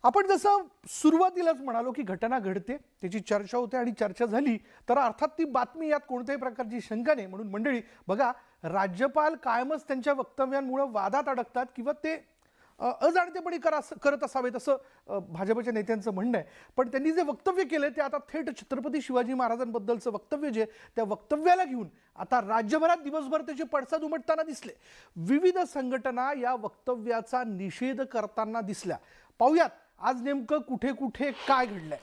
आपण जसं सुरुवातीलाच म्हणालो की घटना घडते, त्याची चर्चा होते आणि चर्चा झाली तर अर्थात ती बातमी यात कोणत्याही प्रकारची शंका नाही. म्हणून मंडळी बघा, राज्यपाल कायमच त्यांच्या वक्तव्यांमुळे वादात अडकतात किंवा ते अजाणतेपणी करत असावेत असं भाजपच्या नेत्यांचं म्हणणं आहे. पण त्यांनी जे वक्तव्य केले ते आता थेट छत्रपती शिवाजी महाराजांबद्दलचं वक्तव्य जे त्या वक्तव्याला घेऊन आता राज्यभरात दिवसभर त्याचे पडसाद उमटताना दिसले. विविध संघटना या वक्तव्याचा निषेध करताना दिसल्या. पाहूयात आज नेमकं कुठे कुठे काय घडलंय.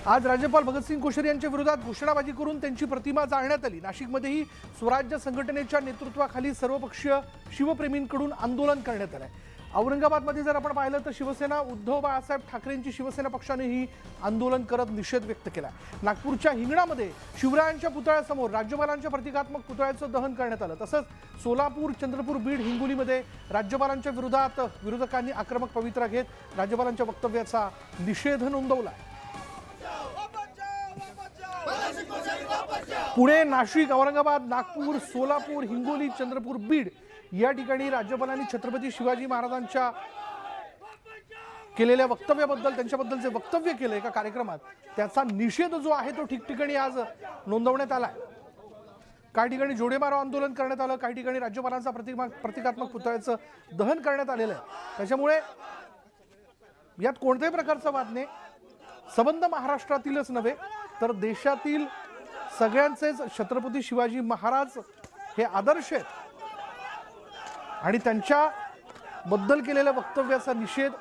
आज राज्यपाल भगतसिंग कोश्यारी यांच्या विरोधात घोषणाबाजी करून त्यांची प्रतिमा जाळण्यात आली. नाशिकमध्येही स्वराज्य संघटनेच्या नेतृत्वाखाली सर्वपक्षीय शिवप्रेमींकडून आंदोलन करण्यात आलंय. औरंगाबादमध्ये जर आपण पाहिलं तर शिवसेना उद्धव बाळासाहेब ठाकरेंची शिवसेना पक्षानेही आंदोलन करत निषेध व्यक्त केला. नागपूरच्या हिंगणामध्ये शिवरायांच्या पुतळ्यासमोर राज्यपालांच्या प्रतिकात्मक पुतळ्याचं दहन करण्यात आलं. तसंच सोलापूर, चंद्रपूर, बीड, हिंगोलीमध्ये राज्यपालांच्या विरोधात विरोधकांनी आक्रमक पवित्रा घेत राज्यपालांच्या वक्तव्याचा निषेध नोंदवला. पुणे, नाशिक, औरंगाबाद, नागपूर, सोलापूर, हिंगोली, चंद्रपूर, बीड या ठिकाणी राज्यपालांनी छत्रपती शिवाजी महाराजांच्या केलेल्या वक्तव्याबद्दल, त्यांच्याबद्दल जे वक्तव्य केलं एका कार्यक्रमात, त्याचा निषेध जो आहे तो ठिकठिकाणी आज नोंदवण्यात आलाय. काही ठिकाणी जोडेमारो आंदोलन करण्यात आलं, काही ठिकाणी राज्यपालांचा प्रतिकात्मक पुतळ्याचं दहन करण्यात आलेलं आहे. त्याच्यामुळे यात कोणत्याही प्रकारचा वाद नाही. संबंध महाराष्ट्रातीलच नव्हे तर देशातील सगळ्यांचेच छत्रपती शिवाजी महाराज हे आदर्श आहेत आणि त्यांच्या बद्दल केलेल्या वक्तव्याचा निषेध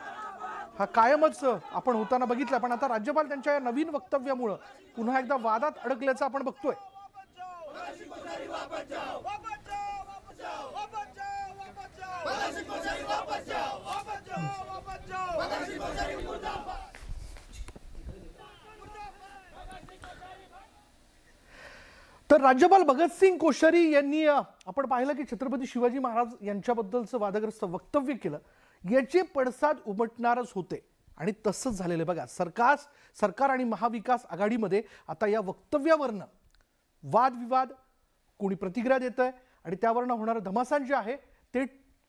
हा कायमच आपण होताना बघितला. पण आता राज्यपाल त्यांच्या या नवीन वक्तव्यामुळे पुन्हा एकदा वादात अडकल्याचं आपण बघतोय. तर राज्यपाल भगतसिंग कोश्यारी यांनी आपण पाहिलं की छत्रपती शिवाजी महाराज यांच्याबद्दलचं वादग्रस्त वक्तव्य केलं. याचे पडसाद उमटणारच होते आणि तसंच झालेलं बघा. सरकार आणि महाविकास आघाडीमध्ये आता या वक्तव्यावरनं वादविवाद, कोणी प्रतिक्रिया देत आहे आणि त्यावरनं होणारं धमासान जे आहे ते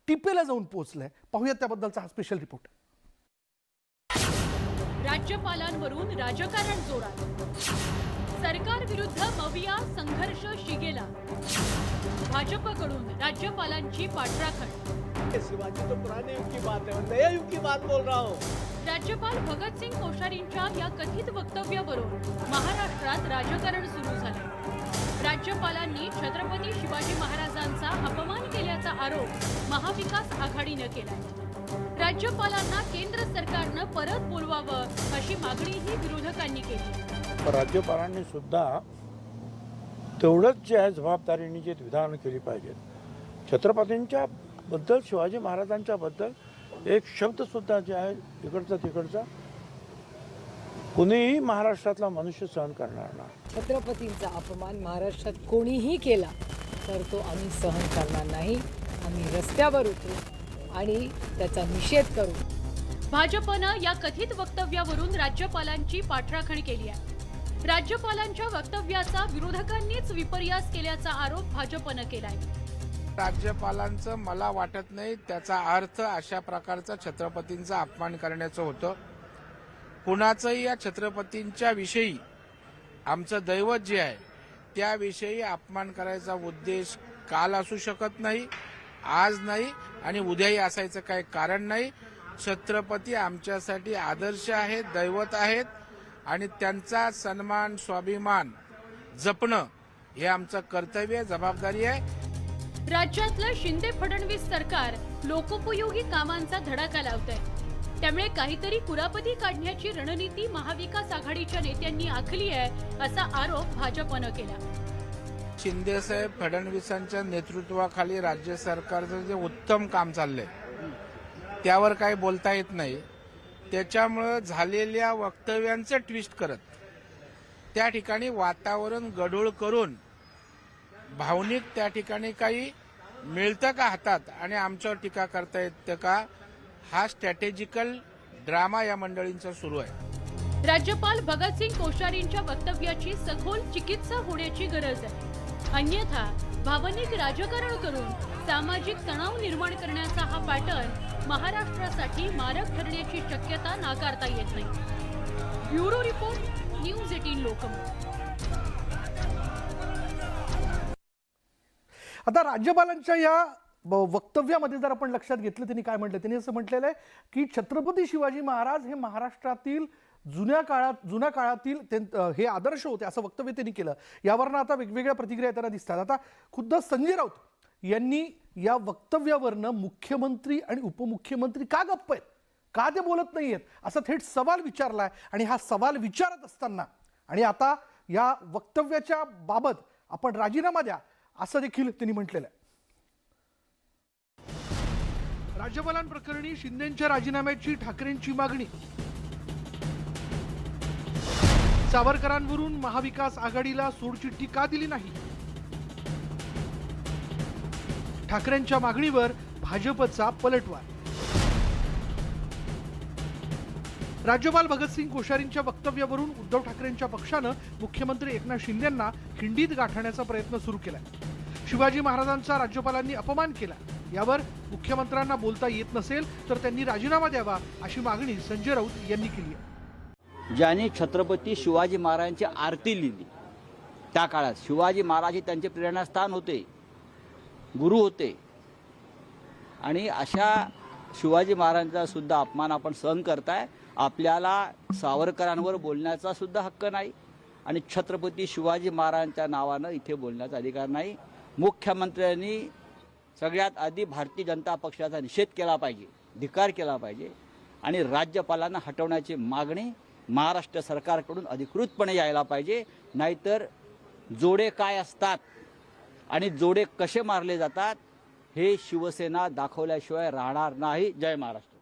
टिपेला जाऊन पोहोचलंय. पाहूयात त्याबद्दलचा हा स्पेशल रिपोर्ट. राज्यपालांवरून राजकारण जोरात. सरकार विरुद्ध मविया संघर्ष शिगेला. भाजपकडून राज्यपालांची पाठराखण. शिवाजी तो पुराने युग की बात है और नए युग की बात बोल रहा हूँ. राज्यपाल भगतसिंग कोश्यारींच्या या कथित वक्तव्यावरून महाराष्ट्रात राजकारण सुरू झाले. राज्यपालांनी छत्रपती शिवाजी महाराजांचा अपमान केल्याचा आरोप महाविकास आघाडीने केलाय. राज्यपालांना केंद्र सरकारनं परत बोलवावं अशी मागणीही विरोधकांनी केली. राज्यपालांनी सुद्धा तेवढंच जे आहे जबाबदारीने जे विधान केली पाहिजेत. छत्रपतींच्या बद्दल, शिवाजी महाराजांच्या बद्दल एक शब्द सुद्धा जे आहे इकडचा तिकडचा कुणीही महाराष्ट्रातला मनुष्य सहन करणार नाही. छत्रपतींचा अपमान महाराष्ट्रात कोणीही केला तर तो आम्ही सहन करणार नाही. आम्ही रस्त्यावर उतरू आणि त्याचा निषेध करू. भाजपनं या कथित वक्तव्यावरून राज्यपालांची पाठराखण केली आहे. राज्यपालांच्या वक्तव्याचा विरोधकांनीच विपर्यास केल्याचा आरोप भाजपनं केलाय. राज्यपालांचं मला वाटत नाही त्याचा अर्थ अशा प्रकारचा छत्रपतींचा अपमान करण्याचं होतं. कुणाचंही या छत्रपतींच्या विषयी आमचं दैवत जे आहे त्याविषयी अपमान करायचा उद्देश काल असू शकत नाही, आज नाही आणि उद्याही असायचं काही कारण नाही. छत्रपती आमच्यासाठी आदर्श आहेत, दैवत आहेत आणि त्यांचा सन्मान, स्वाभिमान जपणं हे आमचं कर्तव्य, जबाबदारी आहे. राज्यातलं शिंदे फडणवीस सरकार लोकोपयोगी कामांचा धडाका लावतंय. त्यामुळे काहीतरी कुरापती काढण्याची रणनीती महाविकास आघाडीच्या नेत्यांनी आखली आहे असा आरोप भाजपनं केला. शिंदेसाहेब फडणवीसांच्या नेतृत्वाखाली राज्य सरकारचं जे उत्तम काम चाललंय त्यावर काही बोलता येत नाही. त्याच्यामुळं झालेल्या वक्तव्यांचं ट्विस्ट करत त्या ठिकाणी वातावरण गढूळ करून भावनिक त्या ठिकाणी काही मिळतं का हातात आणि आमच्यावर टीका करता येतं का, हा स्ट्रॅटेजिकल ड्रामा या मंडळींचा सुरू आहे. राज्यपाल भगतसिंग कोश्यारींच्या वक्तव्याची सखोल चिकित्सा होण्याची गरज आहे. अन्यथा भावनिक राजकारण करून सामाजिक तणाव निर्माण करण्याचा हा पॅटर्न महाराष्ट्रासाठी मारक ठरण्याची शक्यता नाकारता येत नाही. Bureau report, news 18 Lokmat. आता राज्यपालांच्या या वक्तव्यामध्ये जर आपण लक्षात घेतलं, त्यांनी काय म्हटलं, त्यांनी असं म्हटलेलं आहे की छत्रपती शिवाजी महाराज हे महाराष्ट्रातील जुन्या काळातील हे आदर्श होते, असं वक्तव्य त्यांनी केलं. यावरनं आता वेगवेगळ्या प्रतिक्रिया त्यांना दिसतात. आता खुद्द संजय राऊत यांनी या वक्तव्यावरनं मुख्यमंत्री आणि उपमुख्यमंत्री का गप्प आहेत, का ते बोलत नाही आहेत, असा थेट सवाल विचारलाय. आणि हा सवाल विचारत असताना आणि आता या वक्तव्याच्या बाबत आपण राजीनामा द्या असं देखील त्यांनी म्हटलेलं आहे. राज्यपालांप्रकरणी शिंदेंच्या राजीनाम्याची ठाकरेंची मागणी. सावरकरांवरून महाविकास आघाडीला सोडचिठ्ठी का दिली नाही? ठाकरेंच्या मागणीवर भाजपचा पलटवार. राज्यपाल भगतसिंग कोश्यारींच्या वक्तव्यावरून उद्धव ठाकरेंच्या पक्षानं मुख्यमंत्री एकनाथ शिंदेंना खिंडीत गाठण्याचा प्रयत्न सुरू केलाय. शिवाजी महाराजांचा राज्यपालांनी अपमान केला. यावर मुख्यमंत्र्यांना बोलता येत नसेल तर त्यांनी राजीनामा द्यावा अशी मागणी संजय राऊत यांनी केली आहे. ज्यांनी छत्रपती शिवाजी महाराजांची आरती लिहिली त्या काळात, शिवाजी महाराज हे त्यांचे प्रेरणास्थान होते, गुरु होते, आणि अशा शिवाजी महाराजांचा सुद्धा अपमान आपण सहन करताय. आपल्याला सावरकरांवर बोलण्याचा सुद्धा हक्क नाही आणि छत्रपती शिवाजी महाराजांच्या नावानं इथे बोलण्याचा अधिकार नाही. मुख्यमंत्र्यांनी सगळ्यात आधी भारतीय जनता पक्षाचा निषेध केला पाहिजे, धिक्कार केला पाहिजे आणि राज्यपालांना हटवण्याची मागणी महाराष्ट्र सरकारकडून अधिकृतपणे यायला पाहिजे. नाहीतर जोडे काय असतात आणि जोडे कसे मारले जातात हे शिवसेना दाखवल्याशिवाय राहणार नाही. जय महाराष्ट्र.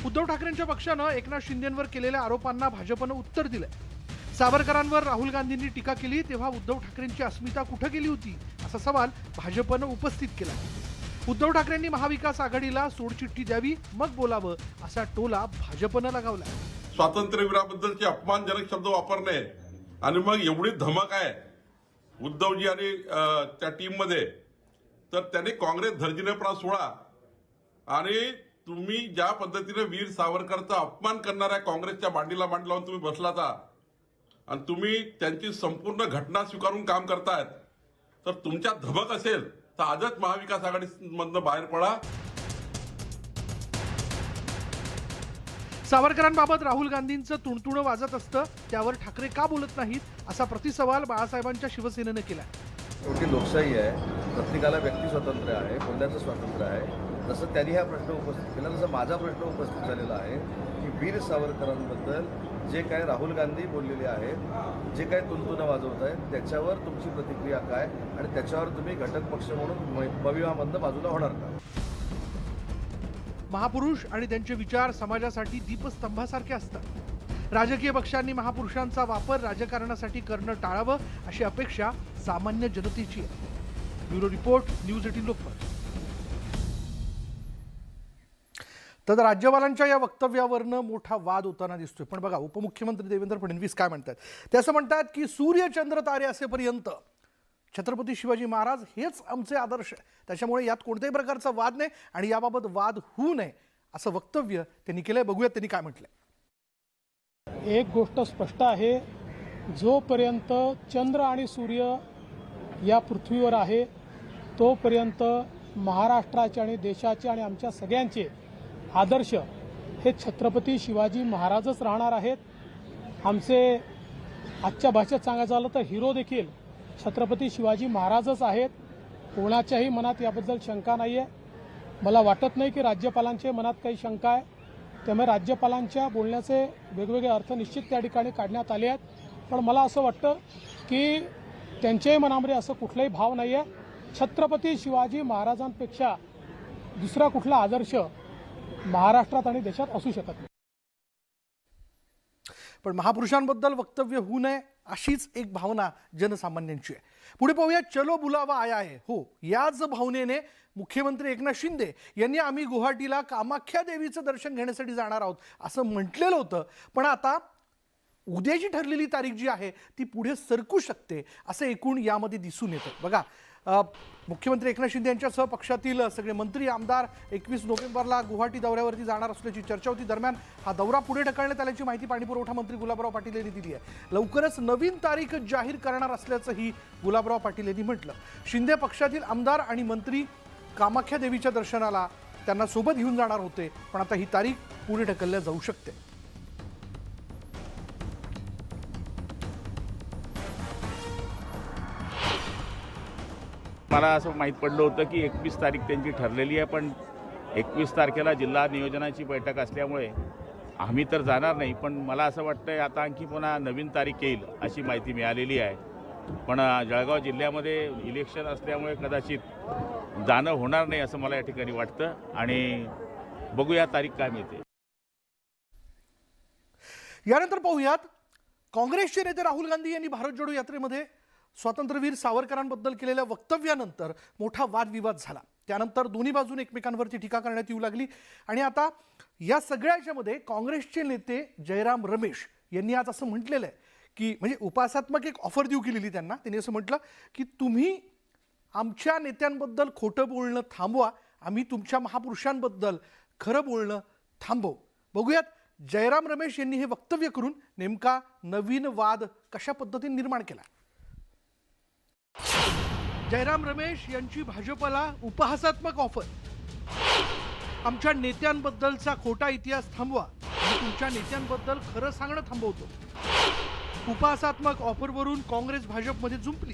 उद्धव ठाकरेंच्या पक्षानं एकनाथ शिंदेंवर केलेल्या आरोपांना भाजपनं उत्तर दिलंय. सावरकरांवर राहुल गांधींनी टीका केली तेव्हा उद्धव ठाकरेंची अस्मिता कुठं गेली होती असा सवाल भाजपनं उपस्थित केला. उद्धव ठाकरेंनी महाविकास आघाडीला सोडचिठ्ठी द्यावी मग बोलावं असा टोला भाजपनं लगावला. स्वातंत्र्यवीराबद्दलचे अपमानजनक शब्द वापरणे आणि मग एवढी धमक आहे उद्धवजी आणि त्या टीममध्ये, तर त्यांनी काँग्रेस धर्जिनेपणा सोडा आणि तुम्ही ज्या पद्धतीने वीर सावरकरचा अपमान करणाऱ्या काँग्रेसच्या मांडीला मांड लावून तुम्ही बसलाता आणि तुम्ही त्यांची संपूर्ण घटना स्वीकारून काम करतायत, तर तुमच्यात धमक असेल तर आजच महाविकास आघाडीमधनं बाहेर पडा. सावरकरांबाबत राहुल गांधींचं तुणतुणं वाजत असतं, त्यावर ठाकरे का बोलत नाहीत असा प्रतिसवाल बाळासाहेबांच्या शिवसेनेनं केला. शेवटी लोकशाही आहे, प्रत्येकाला व्यक्ती स्वातंत्र्य आहे, बोलण्याचं स्वातंत्र्य आहे. जसं त्यांनी हा प्रश्न उपस्थित केला तसं माझा प्रश्न उपस्थित झालेला आहे की वीर सावरकरांबद्दल जे काय राहुल गांधी बोललेले आहेत, जे काय तुणतुणं वाजवत आहेत, त्याच्यावर तुमची प्रतिक्रिया काय आणि त्याच्यावर तुम्ही घटक पक्ष म्हणून मविवामधनं बाजूला होणार का? महापुरुष आणि त्यांचे विचार समाजासाठी दीपस्तंभासारखे असतात. राजकीय पक्षांनी महापुरुषांचा वापर राजकारणासाठी करणं टाळावं अशी अपेक्षा सामान्य जनतेची आहे. Bureau report, news 18 Lokmat. तर राज्यपालांच्या या वक्तव्यावरनं मोठा वाद होताना दिसतोय. पण बघा उपमुख्यमंत्री देवेंद्र फडणवीस काय म्हणतात. ते असं म्हणतात की सूर्य चंद्र तारे असेपर्यंत छत्रपती शिवाजी महाराज हेच आमचे आदर्श आहे, त्याच्यामुळे यात कोणत्याही प्रकारचा वाद नाही आणि याबाबत वाद होऊ नये असं वक्तव्य त्यांनी केलंय. बघूयात त्यांनी काय म्हटलंय. एक गोष्ट स्पष्ट आहे, जोपर्यंत चंद्र आणि सूर्य या पृथ्वीवर आहे तोपर्यंत महाराष्ट्राचे आणि देशाचे आणि आमच्या सगळ्यांचे आदर्श हे छत्रपती शिवाजी महाराजच राहणार आहेत. आमचे आजच्या भाषेत सांगायचं झालं तर हिरो देखील छत्रपती शिवाजी महाराजच आहेत. कोणाच्याही मनात याबद्दल शंका नाही आहे. मला वाटत नाही की राज्यपालांच्या मनात काही शंका आहे. त्यामुळे राज्यपालांच्या बोलण्याचे वेगवेगळे अर्थ निश्चित त्या ठिकाणी काढण्यात आले आहेत. पण मला असं वाटतं की त्यांच्याही मनामध्ये असं कुठलाही भाव नाही आहे. छत्रपती शिवाजी महाराजांपेक्षा दुसरा कुठला आदर्श महाराष्ट्रात आणि देशात असू शकत नाही. पण महापुरुषांबद्दल वक्तव्य होऊ नये अशीच एक भावना जनसामान्यांची आहे. पुढे पाहूया. चलो बुलावा आया है. हो, याच भावनेने मुख्यमंत्री एकनाथ शिंदे यांनी आम्ही गुवाहाटीला कामाख्या देवीचं दर्शन घेण्यासाठी जाणार आहोत असं म्हटलेलं होतं. पण आता उद्याची ठरलेली तारीख जी आहे ती पुढे सरकू शकते असं एकूण यामध्ये दिसून येतं. बघा, मुख्यमंत्री एकनाथ शिंदे यांच्यासह पक्षातील सगळे मंत्री आमदार 21 नोव्हेंबरला गुवाहाटी दौऱ्यावरती जाणार असल्याची चर्चा होती. दरम्यान हा दौरा पुढे ढकलण्यात आल्याची माहिती पाणीपुरवठा मंत्री गुलाबराव पाटील यांनी दिली आहे. लवकरच नवीन तारीख जाहीर करणार असल्याचंही गुलाबराव पाटील यांनी म्हटलं. शिंदे पक्षातील आमदार आणि मंत्री कामाख्या देवीच्या दर्शनाला त्यांना सोबत घेऊन जाणार होते, पण आता ही तारीख पुढे ढकलल्या जाऊ शकते. मला असं माहीत पडलं होतं की 21 तारीख त्यांची ठरलेली आहे, पण 21 तारखेला जिल्हा नियोजनाची बैठक असल्यामुळे आम्ही तर जाणार नाही. पण मला असं वाटतं आता आणखी पुन्हा नवीन तारीख येईल अशी माहिती मिळालेली आहे. पण जळगाव जिल्ह्यामध्ये इलेक्शन असल्यामुळे कदाचित जाणं होणार नाही असं मला या ठिकाणी वाटतं आणि बघूया तारीख काय मिळते. यानंतर पाहूयात, काँग्रेसचे नेते राहुल गांधी यांनी भारत जोडो यात्रेमध्ये स्वातंत्र्यवीर सावरकरांबद्दल केलेल्या वक्तव्यानंतर मोठा वादविवाद झाला. त्यानंतर दोन्ही बाजूने एकमेकांवरती टीका करण्यात येऊ लागली आणि आता या सगळ्याच्यामध्ये काँग्रेसचे नेते जयराम रमेश यांनी आज असं म्हटलेलं आहे की म्हणजे उपासात्मक एक ऑफर देऊ केलेली त्यांना. त्यांनी असं म्हटलं की तुम्ही आमच्या नेत्यांबद्दल खोटं बोलणं थांबवा, आम्ही तुमच्या महापुरुषांबद्दल खरं बोलणं थांबवू. बघूयात जयराम रमेश यांनी हे वक्तव्य करून नेमका नवीन वाद कशा पद्धतीने निर्माण केला. जयराम रमेश यांची भाजपला उपहासात्मक ऑफर. आमच्या नेत्यांबद्दलचा खोटा इतिहास थांबवा, आणि तुमच्या नेत्यांबद्दल खरं सांगणं थांबवतो. उपहासात्मक ऑफरवरून काँग्रेस भाजपमध्ये जुंपली.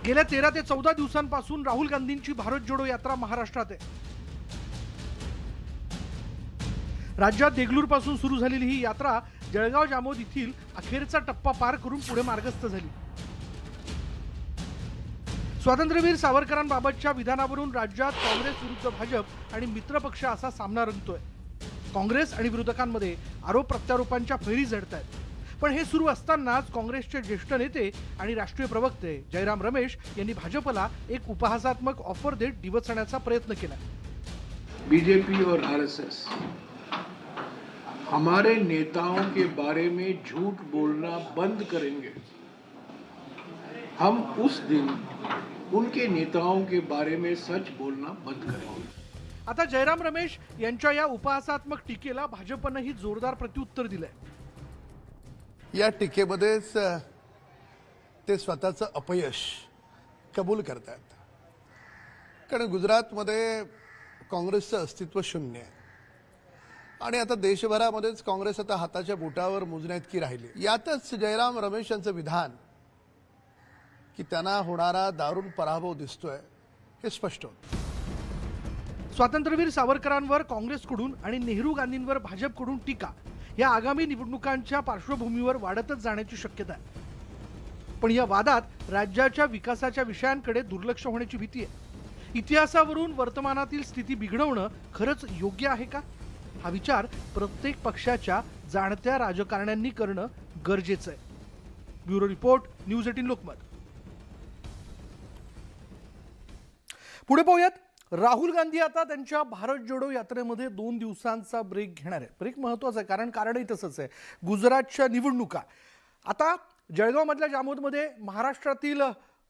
गेल्या 13 ते 14 दिवसांपासून राहुल गांधींची भारत जोडो यात्रा महाराष्ट्रात आहे. राज्यात देगलूरपासून सुरू झालेली ही यात्रा जळगाव जामोद येथील अखेरचा टप्पा पार करून पुढे मार्गस्थ झाली. स्वातंत्र्यवीर सावरकरांबाबतच्या विधानावरून राज्यात काँग्रेस विरुद्ध भाजप आणि मित्रपक्ष असा सामना रंगतोय. काँग्रेस आणि विरोधकांमध्ये आरोप प्रत्यारोपांच्या फैरी झडत आहेत. पण हे सुरू असतानाच काँग्रेसचे ज्येष्ठ नेते आणि राष्ट्रीय प्रवक्ते जयराम रमेश यांनी भाजपला एक उपहासात्मक ऑफर देत डिवचण्याचा प्रयत्न केला. बीजेपी और आरएसएस हमारे नेताओं के बारे में झूठ बोलना बंद करेंगे. हम उस दिन उनके नेताओं के बारे में सच बोलना बंद करेंगे. आता जयराम रमेश यांच्या या उपहासात्मक टीकेला भाजपनंही जोरदार प्रत्युत्तर दिलंय. या टीकेमध्येच ते स्वतःचं अपयश कबूल करतात. कारण गुजरातमध्ये काँग्रेसचं अस्तित्व शून्य आहे आणि आता देशभरामध्येच काँग्रेस आता हाताच्या बोटावर मोजण्याइतकी राहिली. यातच जयराम रमेश यांचं विधान की त्यांना होणारा दारुण पराभव दिसतोय हे स्पष्ट होतं. स्वातंत्र्यवीर सावरकरांवर काँग्रेसकडून आणि नेहरू गांधींवर भाजपकडून टीका या आगामी निवडणुकांच्या पार्श्वभूमीवर वाढतच जाण्याची शक्यता आहे. पण या वादात राज्याच्या विकासाच्या विषयांकडे दुर्लक्ष होण्याची भीती आहे. इतिहासावरून वर्तमानातील स्थिती बिघडवणं खरंच योग्य आहे का, हा विचार प्रत्येक पक्षाच्या जाणत्या राजकारण्यांनी करणं गरजेचं आहे. Bureau report, news 18 Lokmat. पुढे पाहूयात, राहुल गांधी आता त्यांच्या भारत जोडो यात्रेमध्ये 2 दिवसांचा ब्रेक घेणार आहे. ब्रेक महत्त्वाचा आहे कारण कारणही तसंच आहे. गुजरातच्या निवडणुका आता जळगावमधल्या जामोदमध्ये महाराष्ट्रातील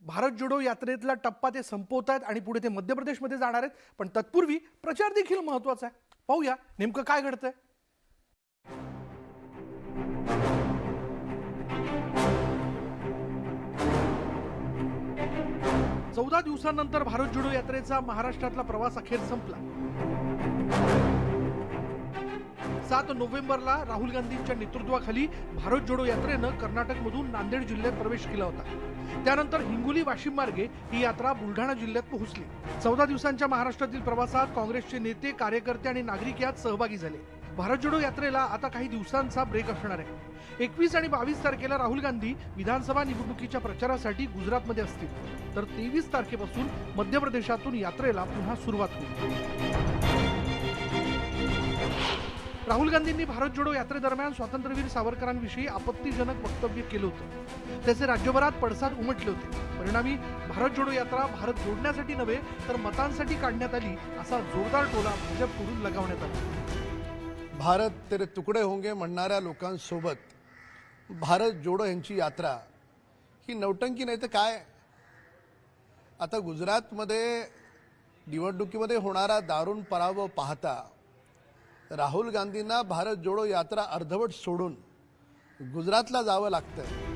भारत जोडो यात्रेतला टप्पा ते संपवत आहेत आणि पुढे ते मध्य प्रदेशमध्ये जाणार आहेत. पण तत्पूर्वी प्रचार देखील महत्त्वाचा आहे. पाहूया नेमकं काय घडतंय. चौदा दिवसांनंतर भारत जोडो यात्रेचा महाराष्ट्रातला प्रवास अखेर संपला. 7 नोव्हेंबरला राहुल गांधींच्या नेतृत्वाखाली भारत जोडो यात्रेनं कर्नाटकमधून नांदेड जिल्ह्यात प्रवेश केला होता. त्यानंतर हिंगोली वाशिम मार्गे ही यात्रा बुलढाणा जिल्ह्यात पोहोचली. 14 दिवसांच्या महाराष्ट्रातील प्रवासात काँग्रेसचे नेते, कार्यकर्ते आणि नागरिक यात सहभागी झाले. भारत जोडो यात्रेला आता काही दिवसांचा ब्रेक असणार आहे. 21 आणि 22 तारखेला राहुल गांधी विधानसभा निवडणुकीच्या प्रचारासाठी गुजरातमध्ये असतील, तर 23 तारखेपासून मध्य प्रदेशातून यात्रेला पुन्हा सुरुवात होईल. राहुल गांधींनी भारत जोडो यात्रेदरम्यान स्वातंत्र्यवीर सावरकरांविषयी आपत्तीजनक वक्तव्य केलं होतं. त्याचे राज्यभरात पडसाद उमटले होते. परिणामी भारत जोडो यात्रा भारत जोडण्यासाठी नव्हे तर मतांसाठी काढण्यात आली असा जोरदार टोला भाजपकडून लगावण्यात आला. भारत तेरे तुकडे होंगे म्हणणाऱ्या लोकांसोबत भारत जोडो यांची यात्रा ही नौटंकी नाही तर काय? आता गुजरातमध्ये निवडणुकीमध्ये होणारा दारुण पराभव पाहता राहुल गांधींना भारत जोडो यात्रा अर्धवट सोडून गुजरातला जावं लागतंय.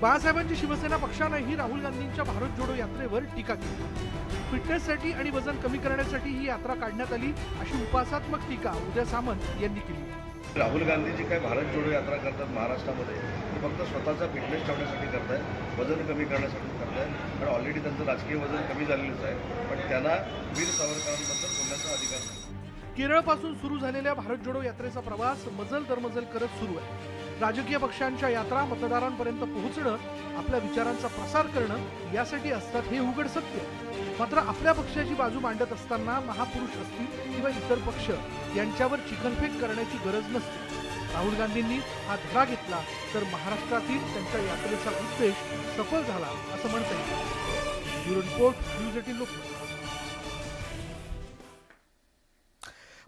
बाळासाहेबांची शिवसेना पक्षानेही राहुल गांधींच्या भारत जोडो यात्रेवर टीका केली. फिटनेससाठी आणि वजन कमी करण्यासाठी ही यात्रा काढण्यात आली अशी उपासात्मक टीका उदय सामंत यांनी केली. राहुल गांधी जी काय भारत जोडो यात्रा करतात महाराष्ट्रामध्ये ती फक्त स्वतःचा फिटनेस ठेवण्यासाठी करतायत, वजन कमी करण्यासाठी करतायत. कारण ऑलरेडी त्यांचं राजकीय वजन कमी झालेलंच आहे, पण त्यांना वीर सावरकरांबद्दल बोलण्याचा अधिकार नाही. केरळपासून सुरू झालेल्या भारत जोडो यात्रेचा प्रवास मजल दरमजल करत सुरू आहे. राजकीय पक्षांच्या यात्रा मतदारांपर्यंत पोहोचणं, आपल्या विचारांचा प्रसार करणं यासाठी असतात हे उघड सत्य. मात्र आपल्या पक्षाची बाजू मांडत असताना महापुरुष असतील किंवा इतर पक्ष यांच्यावर चिखलफेक करण्याची गरज नसते. राहुल गांधींनी हा धडा घेतला तर महाराष्ट्रातील त्यांच्या यात्रेचा उद्देश सफल झाला असं म्हणता येईल. Bureau report, news 18 Lokmat.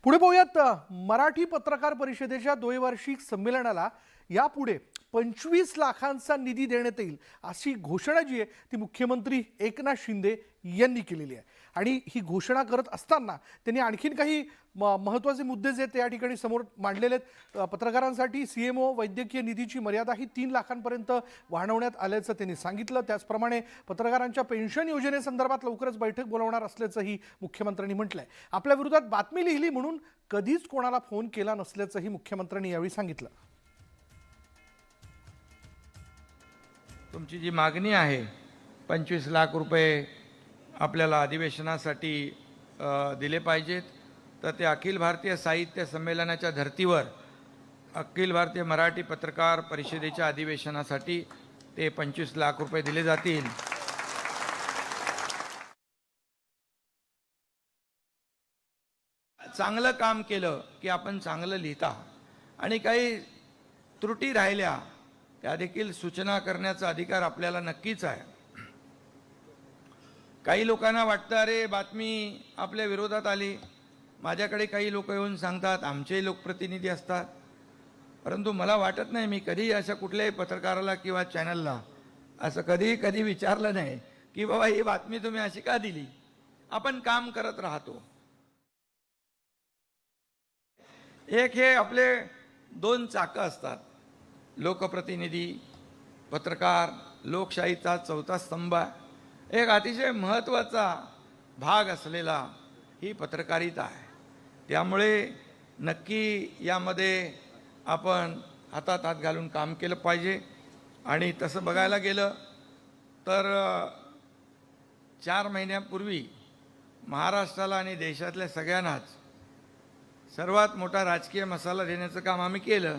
पुढे पाहूयात मराठी पत्रकार परिषदेच्या द्वैवार्षिक संमेलनाला यापुढे 25 लाखांचा निधी देण्यात येईल अशी घोषणा जी आहे ती मुख्यमंत्री एकनाथ शिंदे यांनी केलेली आहे. आणि ही घोषणा करत असताना त्यांनी आणखीन काही महत्त्वाचे मुद्दे जे त्या ठिकाणी समोर मांडलेले आहेत. पत्रकारांसाठी CMO वैद्यकीय निधीची मर्यादा ही 3 लाखांपर्यंत वाढवण्यात आल्याचं त्यांनी सांगितलं. त्याचप्रमाणे पत्रकारांच्या पेन्शन योजनेसंदर्भात लवकरच बैठक बोलावणार असल्याचंही मुख्यमंत्र्यांनी म्हटलंय. आपल्या विरोधात बातमी लिहिली म्हणून कधीच कोणाला फोन केला नसल्याचंही मुख्यमंत्र्यांनी यावेळी सांगितलं. तुमची जी मागणी आहे 25 लाख रुपये आपल्याला अधिवेशनासाठी दिले पाहिजेत, तर ते अखिल भारतीय साहित्य संमेलनाच्या धर्तीवर अखिल भारतीय मराठी पत्रकार परिषदेच्या अधिवेशनासाठी ते 25 लाख रुपये दिले जातील. चांगलं काम केलं की आपण चांगलं लिहिता आणि काही त्रुटी राहिल्या त्या देखील सूचना करण्याचा अधिकार आपल्याला नक्कीच आहे. काही लोकांना वाटतं अरे बातमी आपल्या विरोधात आली. माझ्याकडे काही लोक येऊन सांगतात, आमचे लोकप्रतिनिधी असतात, परंतु मला वाटत नाही मी कधी अशा कुठल्याही पत्रकाराला किंवा चॅनलला असं कधी विचारलं नाही की बाबा ही बातमी तुम्ही अशी का दिली. आपण काम करत राहतो. एक हे आपले 2 चाकं असतात, लोकप्रतिनिधी, पत्रकार, लोकशाहीचा 4था स्तंभ. एक अतिशय महत्त्वाचा भाग असलेला ही पत्रकारिता आहे. त्यामुळे नक्की यामध्ये आपण हातात हात घालून काम केलं पाहिजे. आणि तसं बघायला गेलं तर 4 महिन्यापूर्वी महाराष्ट्राला आणि देशातल्या सगळ्यांनाच सर्वात मोठा राजकीय मसाला देण्याचं काम आम्ही केलं.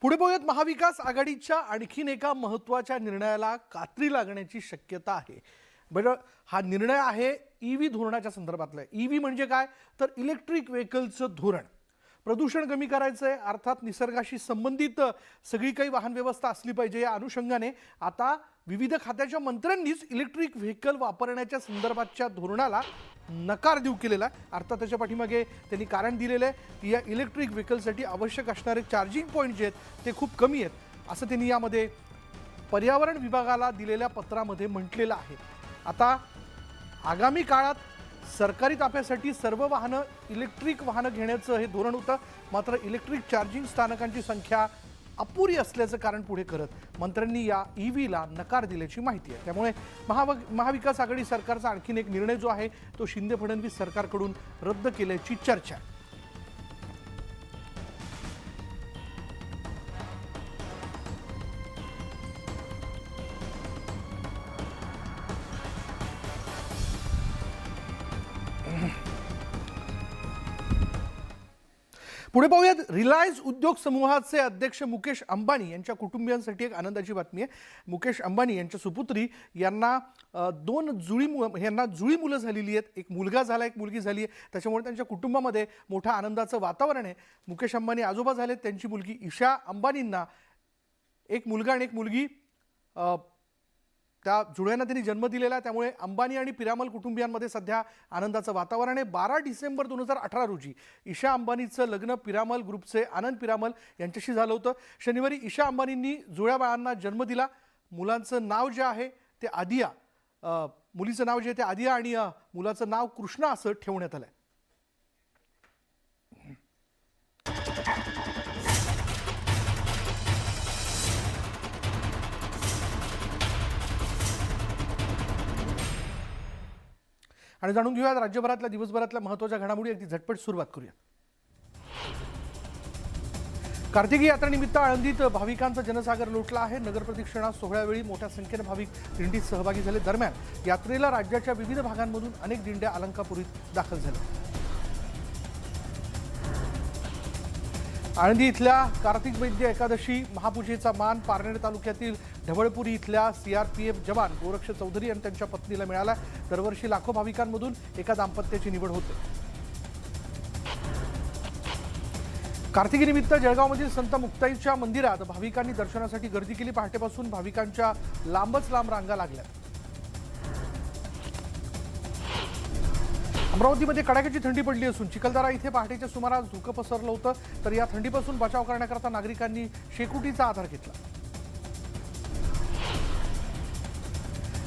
पुढे पाहूयात महाविकास आघाडीच्या आणखीन एका महत्त्वाच्या निर्णयाला कात्री लागण्याची शक्यता आहे. बरं, हा निर्णय आहे EV धोरणाच्या संदर्भातला. EV म्हणजे काय तर इलेक्ट्रिक व्हेकलचं धोरण. प्रदूषण कमी करायचं आहे, अर्थात निसर्गाशी संबंधित सगळी काही वाहन व्यवस्था असली पाहिजे. या अनुषंगाने आता विविध खात्याच्या मंत्र्यांनीच इलेक्ट्रिक व्हेकल वापरण्याच्या संदर्भातच्या धोरणाला नकार देऊ केलेला आहे. अर्थात त्याच्या पाठीमागे त्यांनी कारण दिलेलं आहे की या इलेक्ट्रिक व्हेकलसाठी आवश्यक असणारे चार्जिंग पॉईंट जे आहेत ते खूप कमी आहेत असं त्यांनी यामध्ये पर्यावरण विभागाला दिलेल्या पत्रामध्ये म्हटलेलं आहे. आता आगामी काळात सरकारी ताफ्यासाठी सर्व वाहनं इलेक्ट्रिक वाहनं घेण्याचं हे धोरण होतं. मात्र इलेक्ट्रिक चार्जिंग स्थानकांची संख्या अपुरी असल्याचं कारण पुढे करत मंत्र्यांनी या EVला नकार दिल्याची माहिती आहे. त्यामुळे महाविकास आघाडी सरकारचा आणखीन एक निर्णय जो आहे तो शिंदे फडणवीस सरकारकडून रद्द केल्याची चर्चा आहे. पुढे पाहूयात रिलायन्स उद्योग समूहाचे अध्यक्ष मुकेश अंबानी यांच्या कुटुंबियांसाठी एक आनंदाची बातमी आहे. मुकेश अंबानी यांच्या सुपुत्री यांना जुळी मुलं झालेली आहेत. एक मुलगा झाला, एक मुलगी झाली आहे. त्याच्यामुळे त्यांच्या कुटुंबामध्ये मोठ्या आनंदाचं वातावरण आहे. मुकेश अंबानी आजोबा झालेत. त्यांची मुलगी ईशा अंबानींना एक मुलगा आणि एक मुलगी त्या जुळ्यांना त्यांनी जन्म दिलेला आहे. त्यामुळे अंबानी आणि पिरामल कुटुंबियांमध्ये सध्या आनंदाचं वातावरण आहे. 12 डिसेंबर 2018 रोजी ईशा अंबानीचं लग्न पिरामल ग्रुपचे आनंद पिरामल यांच्याशी झालं होतं. शनिवारी ईशा अंबानींनी जुळ्या बाळांना जन्म दिला. मुलांचं नाव जे आहे ते आदिया, मुलीचं नाव जे आहे ते आदिया आणि मुलाचं नाव कृष्णा असं ठेवण्यात आलंय. आणि जाणून घेऊयात राज्यभरातल्या दिवसभरातल्या महत्त्वाच्या घडामोडी. अगदी झटपट सुरुवात करूया. कार्तिकी यात्रेनिमित्त आळंदीत भाविकांचा जनसागर लोटला आहे. नगरप्रदक्षिणा सोहळ्यावेळी मोठ्या संख्येने भाविक दिंडीत सहभागी झाले. दरम्यान यात्रेला राज्याच्या विविध भागांमधून अनेक दिंड्या अलंकापुरीत दाखल झाल्या. आळंदी इथल्या कार्तिक वैद्य एकादशी महापूजेचा मान पारनेर तालुक्यातील ढवळपुरी इथल्या CRPF जवान गोरक्ष चौधरी आणि त्यांच्या पत्नीला मिळाला. दरवर्षी लाखो भाविकांमधून एका दाम्पत्याची निवड होते. कार्तिकीनिमित्त जळगावमधील संत मुक्ताईच्या मंदिरात भाविकांनी दर्शनासाठी गर्दी केली. पहाटेपासून भाविकांच्या लांबच लांब रांगा लागल्या. अमरावतीमध्ये कडाक्याची थंडी पडली असून चिखलदरा इथे पहाटेच्या सुमारास धुकं पसरलं होतं. तर या थंडीपासून बचाव करण्याकरता नागरिकांनी शेकोटीचा आधार घेतला.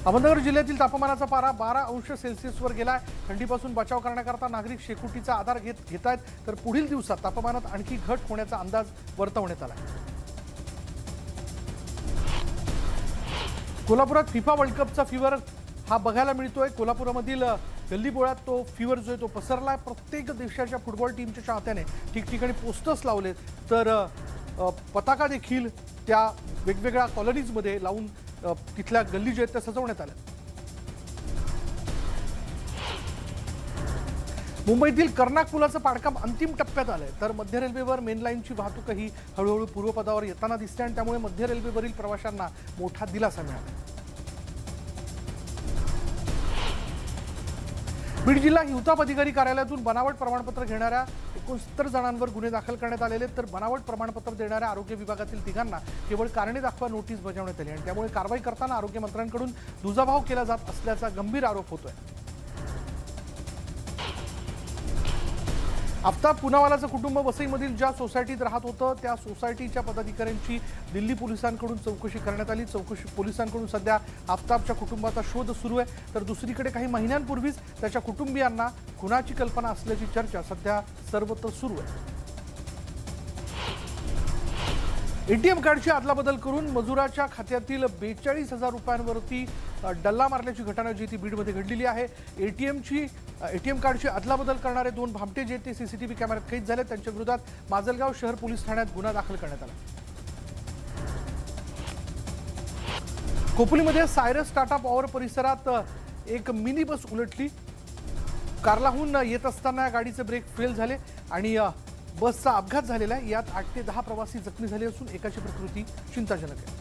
अहमदनगर जिल्ह्यातील तापमानाचा पारा 12 अंश सेल्सिअसवर गेलाय. थंडीपासून बचाव करण्याकरता नागरिक शेकोटीचा आधार घेत आहेत. तर पुढील दिवसात तापमानात आणखी घट होण्याचा अंदाज वर्तवण्यात आला. कोल्हापुरात फिफा वर्ल्ड कपचा फिवर हा बघायला मिळतोय. कोल्हापुरामधील गल्लीबोळात तो फिवर जो आहे तो पसरलाय. प्रत्येक देशाच्या फुटबॉल टीमच्या चाहत्याने ठिकठिकाणी पोस्टर्स लावलेत. तर पताका देखील त्या वेगवेगळ्या कॉलनीजमध्ये लावून तिथल्या गल्ली जे आहेत त्या सजवण्यात आल्या. मुंबईतील कर्नाक पुलाचं बांधकाम अंतिम टप्प्यात आलंय. तर मध्य रेल्वेवर मेन लाईनची वाहतूकही हळूहळू पूर्वपदावर येताना दिसते आणि त्यामुळे मध्य रेल्वेवरील प्रवाशांना मोठा दिलासा मिळाला. बीड जिल्हा हिवताप अधिकारी कार्यालयातून बनावट प्रमाणपत्र घेणाऱ्या 69 जणांवर गुन्हे दाखल करण्यात आलेले. तर बनावट प्रमाणपत्र देणाऱ्या आरोग्य विभागातील तिघांना केवळ कारणे दाखवा नोटीस बजावण्यात आली आणि त्यामुळे कारवाई करताना आरोग्यमंत्र्यांकडून दुजाभाव केला जात असल्याचा गंभीर आरोप होतोय. आफताब पुनावालाचं कुटुंब वसईमधील ज्या सोसायटीत राहत होतं त्या सोसायटीच्या पदाधिकाऱ्यांची दिल्ली पोलिसांकडून चौकशी करण्यात आली. पोलिसांकडून सध्या आफताबच्या कुटुंबाचा शोध सुरू आहे. तर दुसरीकडे काही महिन्यांपूर्वीच त्याच्या कुटुंबियांना खुनाची कल्पना असल्याची चर्चा सध्या सर्वत्र सुरू आहे. ATM कार्डची अदलाबदल करून मजुराच्या खात्यातील 42,000 रुपयांवरती डल्ला मारल्याची घटना जी ती बीडमध्ये घडलेली आहे. ATM कार्डची अदलाबदल करणारे 2 भामटे जे ते CCTV कॅमेऱ्यात कैद झाले. त्यांच्या विरोधात माजलगाव शहर पोलीस ठाण्यात गुन्हा दाखल करण्यात आला. खोपोलीमध्ये सायरस टाटा पॉवर परिसरात एक मिनी बस उलटली. कार्लाहून येत असताना या गाडीचे ब्रेक फेल झाले आणि बसचा अपघात झालेला आहे. यात 8 ते 10 प्रवासी जखमी झाले असून एकाची प्रकृती चिंताजनक आहे.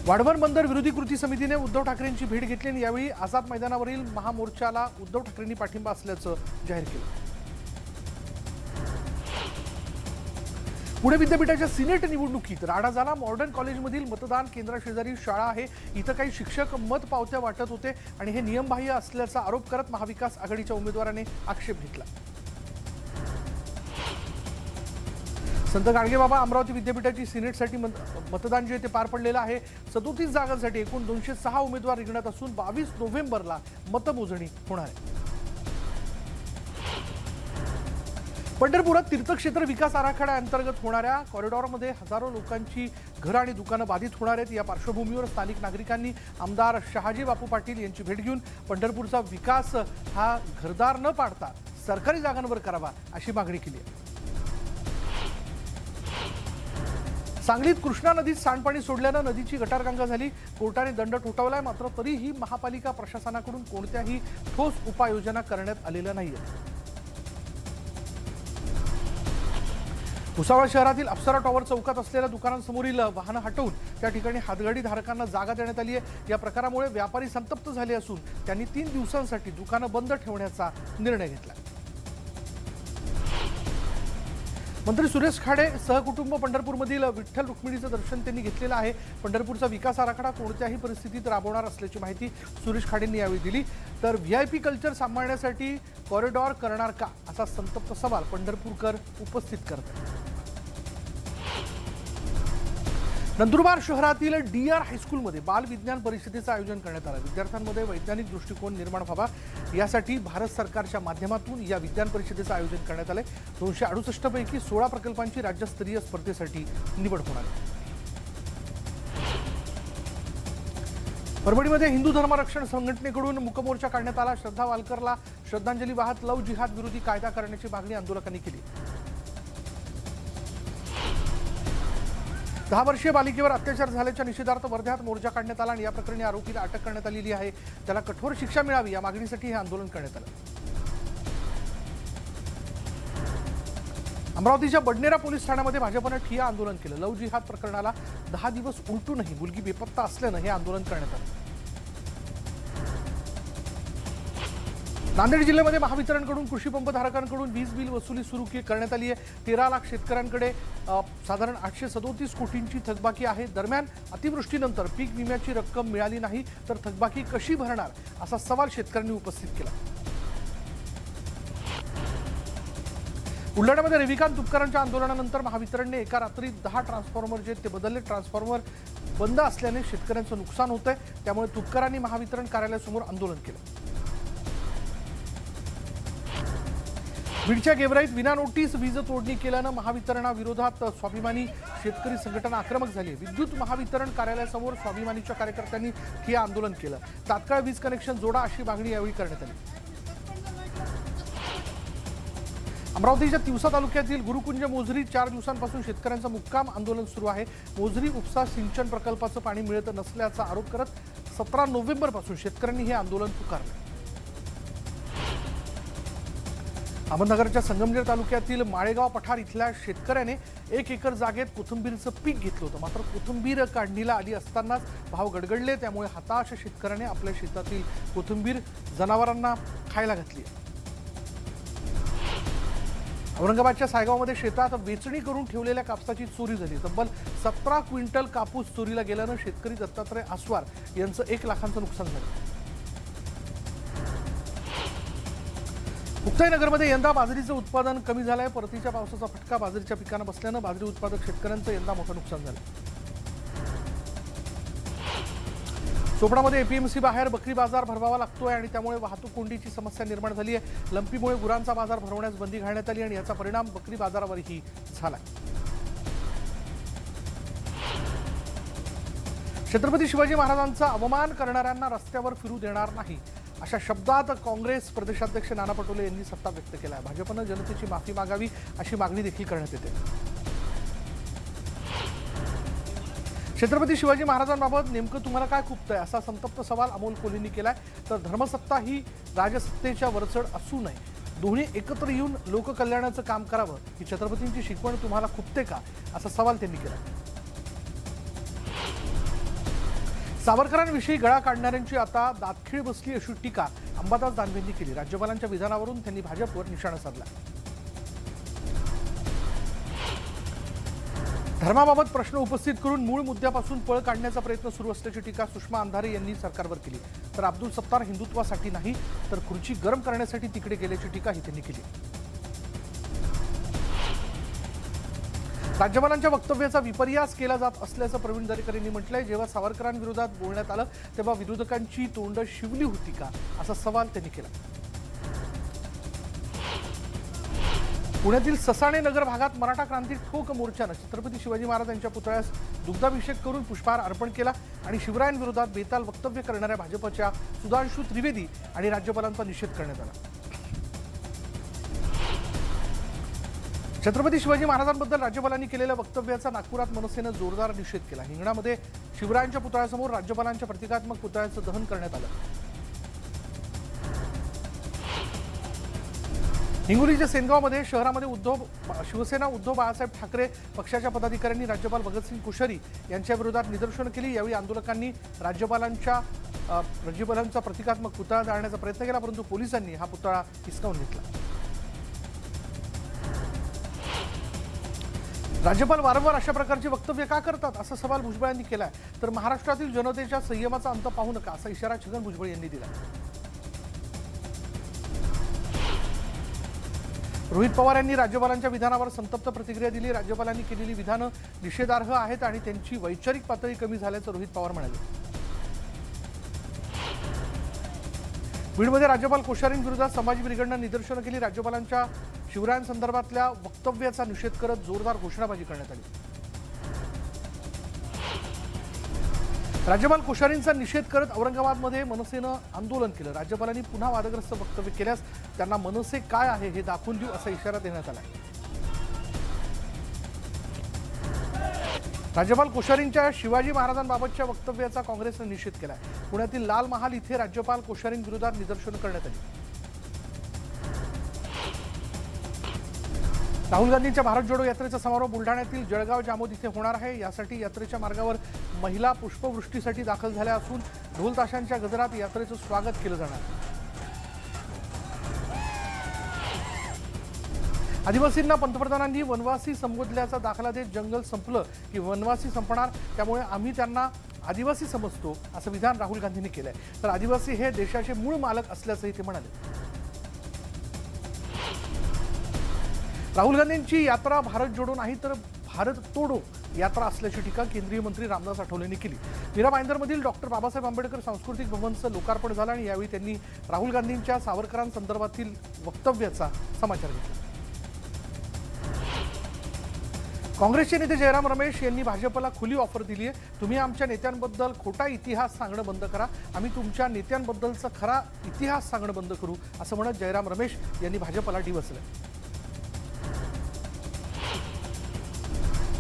वाढवण बंदर विरोधी कृती समितीने उद्धव ठाकरेंची भेट घेतली आणि यावेळी आझाद मैदानावरील महामोर्चाला उद्धव ठाकरेंनी पाठिंबा असल्याचं जाहीर केलं. पुणे विद्यापीठाच्या सिनेट निवडणुकीत राडा झाला. मॉडर्न कॉलेजमधील मतदान केंद्राशेजारी शाळा आहे. इथं काही शिक्षक मत पावत्या वाटत होते आणि हे नियमबाह्य असल्याचा आरोप करत महाविकास आघाडीच्या उमेदवाराने आक्षेप घेतला. संत गाडगेबाबा अमरावती विद्यापीठाची सिनेटसाठी मतदान जे ते पार पडलेलं आहे. 37 जागांसाठी एकूण 206 उमेदवार रिंगणात असून 22 नोव्हेंबरला मतमोजणी होणार आहे. पंढरपुरात तीर्थक्षेत्र विकास आराखड्याअंतर्गत होणाऱ्या कॉरिडॉरमध्ये हजारो लोकांची घरं आणि दुकानं बाधित होणार आहेत. या पार्श्वभूमीवर स्थानिक नागरिकांनी आमदार शहाजी बापू पाटील यांची भेट घेऊन पंढरपूरचा विकास हा घरदार न पाडता सरकारी जागांवर करावा अशी मागणी केली आहे. सांगलीत कृष्णा नदीत सांडपाणी सोडल्यानं नदीची गटारगंगा झाली. कोर्टाने दंड ठोठावलाय. मात्र तरीही महापालिका प्रशासनाकडून कोणत्याही ठोस उपाययोजना करण्यात आलेल्या नाहीये. भुसावळ शहरातील अप्सरा टॉवर चौकात असलेल्या दुकानांसमोरील वाहनं हटवून त्या ठिकाणी हातगाडी धारकांना जागा देण्यात आली आहे. या प्रकारामुळे व्यापारी संतप्त झाले असून त्यांनी 3 दिवसांसाठी दुकानं बंद ठेवण्याचा निर्णय घेतला. मंत्री सुरेश खाडे सहकुटुंब पंढरपूरमधील विठ्ठल रुक्मिणीचं दर्शन त्यांनी घेतलेलं आहे. पंढरपूरचा विकास आराखडा कोणत्याही परिस्थितीत राबवणार असल्याची माहिती सुरेश खाडेंनी यावेळी दिली. तर VIP कल्चर सांभाळण्यासाठी कॉरिडॉर करणार का असा संतप्त सवाल पंढरपूरकर उपस्थित करतात. नंदुरबार शहरातील DR हायस्कूलमध्ये बाल विज्ञान परिषदेचं आयोजन करण्यात आलं. विद्यार्थ्यांमध्ये वैज्ञानिक दृष्टिकोन निर्माण व्हावा यासाठी भारत सरकारच्या माध्यमातून या विज्ञान परिषदेचं आयोजन करण्यात आलंय. 268 पैकी 16 प्रकल्पांची राज्यस्तरीय स्पर्धेसाठी निवड होणार आहे. परभणीमध्ये हिंदू धर्मरक्षण संघटनेकडून मूकमोर्चा काढण्यात आला. श्रद्धा वालकरला श्रद्धांजली वाहत लव जिहाद विरोधी कायदा करण्याची मागणी आंदोलकांनी केली. 10 वर्षीय बालिकेवर अत्याचार झाल्याच्या निषेधार्थ वर्ध्यात मोर्चा काढण्यात आला आणि या प्रकरणी आरोपीला अटक करण्यात आलेली आहे. त्याला कठोर शिक्षा मिळावी या मागणीसाठी हे आंदोलन करण्यात आलं. अमरावतीच्या बडनेरा पोलीस ठाण्यामध्ये भाजपनं ठिय्या आंदोलन केलं. लव जिहाद प्रकरणाला 10 दिवस उलटूनही मुलगी बेपत्ता असल्यानं हे आंदोलन करण्यात आलं. नांदेड जिल्ह्यामध्ये महावितरणकडून कृषी पंप धारकांकडून वीज बिल वसुली सुरू करण्यात आली आहे. 13 लाख शेतकऱ्यांकडे साधारण 837 कोटींची थकबाकी आहे. दरम्यान अतिवृष्टीनंतर पीक विम्याची रक्कम मिळाली नाही तर थकबाकी कशी भरणार असा सवाल शेतकऱ्यांनी उपस्थित केला. बुलढाण्यामध्ये रविकांत तुपकरांच्या आंदोलनानंतर महावितरणने एका रात्रीत 10 ट्रान्सफॉर्मर जे ते बदलले. ट्रान्सफॉर्मर बंद असल्याने शेतकऱ्यांचं नुकसान होतंय. त्यामुळे तुपकरांनी महावितरण कार्यालयासमोर आंदोलन केलं. बीडच्या गेवराईत विना नोटीस वीज तोडणी केल्यानं महावितरणाविरोधात स्वाभिमानी शेतकरी संघटना आक्रमक झाली आहे. विद्युत महावितरण कार्यालयासमोर स्वाभिमानीच्या कार्यकर्त्यांनी ठिय्या आंदोलन केलं. तात्काळ वीज कनेक्शन जोडा अशी मागणी यावेळी करण्यात आली. अमरावतीच्या तिवसा तालुक्यातील गुरुकुंज मोझरी 4 दिवसांपासून शेतकऱ्यांचं मुक्काम आंदोलन सुरू आहे. मोझरी उपसा सिंचन प्रकल्पाचं पाणी मिळत नसल्याचा आरोप करत 17 नोव्हेंबरपासून शेतकऱ्यांनी हे आंदोलन पुकारलं. अहमदनगरच्या संगमनेर तालुक्यातील माळेगाव पठार इथल्या शेतकऱ्याने 1 एकर जागेत कोथिंबीरचं पीक घेतलं होतं. मात्र कोथिंबीर काढणीला आली असतानाच भाव गडगडले. त्यामुळे हताश शेतकऱ्याने आपल्या शेतातील कोथिंबीर जनावरांना खायला घातली. औरंगाबादच्या सायगावमध्ये शेतात वेचणी करून ठेवलेल्या कापसाची चोरी झाली. तब्बल 17 क्विंटल कापूस चोरीला गेल्यानं शेतकरी दत्तात्रय आस्वार यांचं 1 लाखांचं नुकसान झालं. मुक्ताईनगरमध्ये यंदा बाजरीचं उत्पादन कमी झालं आहे. परतीच्या पावसाचा फटका बाजरीच्या पिकांना बसल्यानं बाजरी उत्पादक शेतकऱ्यांचं यंदा मोठं नुकसान झालं. चोपडामध्ये APMC बाहेर बकरी बाजार भरवावा लागतोय आणि त्यामुळे वाहतूक कोंडीची समस्या निर्माण झाली आहे. लंपीमुळे गुरांचा बाजार भरवण्यास बंदी घालण्यात आली आणि याचा परिणाम बकरी बाजारावरही झाला. छत्रपती शिवाजी महाराजांचा अवमान करणाऱ्यांना रस्त्यावर फिरू देणार नाही अशा शब्दात काँग्रेस प्रदेशाध्यक्ष नाना पटोले यांनी सत्ता व्यक्त केला आहे. भाजपनं जनतेची माफी मागावी अशी मागणी देखील करण्यात येते. छत्रपती शिवाजी महाराजांबाबत नेमकं तुम्हाला काय खुपतंय असा संतप्त सवाल अमोल कोल्हेंनी केलाय. तर धर्मसत्ता ही राजसत्तेच्या वरचढ असू नये. दोन्ही एकत्र येऊन लोककल्याणाचं काम करावं ही छत्रपतींची शिकवण तुम्हाला खुपते का असा सवाल त्यांनी केला. सावरकरांविषयी गळा काढणाऱ्यांची आता दातखीळ बसली अशी टीका अंबादास दानवेंनी केली. राज्यपालांच्या विधानावरून त्यांनी भाजपवर निशाणा साधला. धर्माबाबत प्रश्न उपस्थित करून मूळ मुद्द्यापासून पळ काढण्याचा प्रयत्न सुरू असल्याची टीका सुषमा अंधारे यांनी सरकारवर केली. तर अब्दुल सत्तार हिंदुत्वासाठी नाही तर खुर्ची गरम करण्यासाठी तिकडे गेल्याची टीकाही त्यांनी केली. राज्यपालांच्या वक्तव्याचा विपर्यास केला जात असल्याचं प्रवीण दरेकर यांनी म्हटलंय. जेव्हा सावरकरांविरोधात बोलण्यात आलं तेव्हा विरोधकांची तोंड शिवली होती का असा सवाल त्यांनी केला. पुण्यातील ससाणे नगर भागात मराठा क्रांती ठोक मोर्चानं छत्रपती शिवाजी महाराज यांच्या पुतळ्यास दुग्धाभिषेक करून पुष्पहार अर्पण केला आणि शिवरायांविरोधात बेताल वक्तव्य करणाऱ्या भाजपच्या सुधांशू त्रिवेदी आणि राज्यपालांचा निषेध करण्यात आला. छत्रपती शिवाजी महाराजांबद्दल राज्यपालांनी केलेल्या वक्तव्याचा नागपुरात मनसेनं जोरदार निषेध केला. हिंगणामध्ये शिवरायांच्या पुतळ्यासमोर राज्यपालांच्या प्रतिकात्मक पुतळ्याचं दहन करण्यात आलं. हिंगोलीच्या सेनगावमध्ये शहरामध्ये शिवसेना उद्धव बाळासाहेब ठाकरे पक्षाच्या पदाधिकाऱ्यांनी राज्यपाल भगतसिंग कोश्यारी यांच्या विरोधात निदर्शनं केली. यावेळी आंदोलकांनी राज्यपालांचा प्रतिकात्मक पुतळा जाळण्याचा प्रयत्न केला परंतु पोलिसांनी हा पुतळा हिसकावून घेतला. राज्यपाल वारंवार अशा प्रकारची वक्तव्य का करतात असा सवाल भुजबळ यांनी केलाय. तर महाराष्ट्रातील जनतेच्या संयमाचा अंत पाहू नका असा इशारा छगन भुजबळ यांनी दिला. रोहित पवार यांनी राज्यपालांच्या विधानावर संतप्त प्रतिक्रिया दिली. राज्यपालांनी केलेली विधानं निषेधार्ह आहेत आणि त्यांची वैचारिक पातळी कमी झाल्याचं रोहित पवार म्हणाले. बीडमध्ये राज्यपाल कोश्यारींविरोधात समाज ब्रिगेडनं निदर्शनं केली. राज्यपालांच्या शिवरायांसंदर्भातल्या वक्तव्याचा निषेध करत जोरदार घोषणाबाजी करण्यात आली. राज्यपाल कोश्यारींचा निषेध करत औरंगाबादमध्ये मनसेनं आंदोलन केलं. राज्यपालांनी पुन्हा वादग्रस्त वक्तव्य केल्यास त्यांना मनसे काय आहे हे दाखवून देऊ असा इशारा देण्यात आला. राज्यपाल कोश्यारींच्या शिवाजी महाराजांबाबतच्या वक्तव्याचा काँग्रेसनं निषेध केलाय. पुण्यातील लाल महाल इथे राज्यपाल कोश्यारींविरोधात निदर्शनं करण्यात आली. राहुल गांधींच्या भारत जोडो यात्रेचा समारोप बुलढाण्यातील जळगाव जामोद इथे होणार आहे. यासाठी यात्रेच्या मार्गावर महिला पुष्पवृष्टीसाठी दाखल झाल्या असून ढोल ताशांच्या गजरात यात्रेचं स्वागत केलं जाणार. आदिवासींना पंतप्रधानांनी वनवासी संबोधल्याचा दाखला देत जंगल संपलं की वनवासी संपणार, त्यामुळे आम्ही त्यांना आदिवासी समजतो असं विधान राहुल गांधींनी केलंय. तर आदिवासी हे देशाचे मूळ मालक असल्याचंही ते म्हणाले. राहुल गांधींची यात्रा भारत जोडो नाही तर भारत तोडो यात्रा असल्याची टीका केंद्रीय मंत्री रामदास आठवलेंनी केली. मीरा भाईंदरमधील डॉक्टर बाबासाहेब आंबेडकर सांस्कृतिक भवनचं लोकार्पण झालं आणि यावेळी त्यांनी राहुल गांधींच्या सावरकरांसंदर्भातील वक्तव्याचा समाचार घेतला. काँग्रेसचे नेते जयराम रमेश यांनी भाजपला खुली ऑफर दिली आहे. तुम्ही आमच्या नेत्यांबद्दल खोटा इतिहास सांगणं बंद करा, आम्ही तुमच्या नेत्यांबद्दलचा खरा इतिहास सांगणं बंद करू असं म्हणत जयराम रमेश यांनी भाजपला डिवचलं.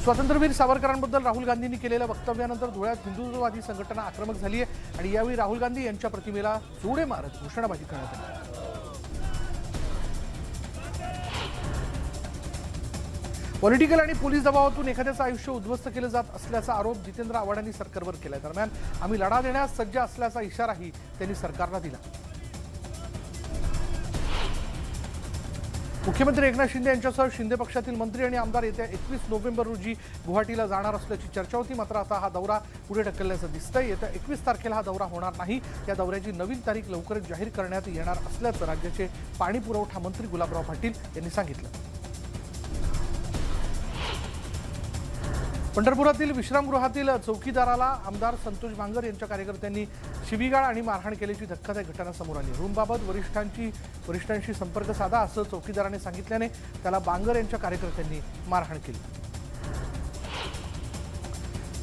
स्वातंत्र्यवीर सावरकरांबद्दल राहुल गांधींनी केलेल्या वक्तव्यानंतर धुळ्यात हिंदुत्ववादी संघटना आक्रमक झाली आहे आणि यावेळी राहुल गांधी यांच्या प्रतिमेला जोडे मारत घोषणाबाजी करण्यात आली. पॉलिटिकल आणि पोलीस दबावातून एखाद्याचं आयुष्य उद्ध्वस्त केलं जात असल्याचा आरोप जितेंद्र आव्हाड यांनी सरकारवर केला. दरम्यान आम्ही लढा देण्यास सज्ज असल्याचा इशाराही त्यांनी सरकारला दिला. मुख्यमंत्री एकनाथ शिंदे यांच्यासह शिंदे पक्षातील मंत्री आणि आमदार येत्या 21 नोव्हेंबर रोजी गुवाहाटीला जाणार असल्याची चर्चा होती. मात्र आता हा दौरा पुढे ढकलल्याचं दिसतंय. येत्या 21 तारखेला हा दौरा होणार नाही. या दौऱ्याची नवीन तारीख लवकरच जाहीर करण्यात येणार असल्याचं राज्याचे पाणी पुरवठा मंत्री गुलाबराव पाटील यांनी सांगितलं. पंढरपुरातील विश्रामगृहातील चौकीदाराला आमदार संतोष बांगर यांच्या कार्यकर्त्यांनी शिवीगाळ आणि मारहाण केल्याची धक्कादायक घटना समोर आली. रूमबाबत वरिष्ठांशी संपर्क साधा असं चौकीदाराने सांगितल्याने त्याला बांगर यांच्या कार्यकर्त्यांनी मारहाण केली.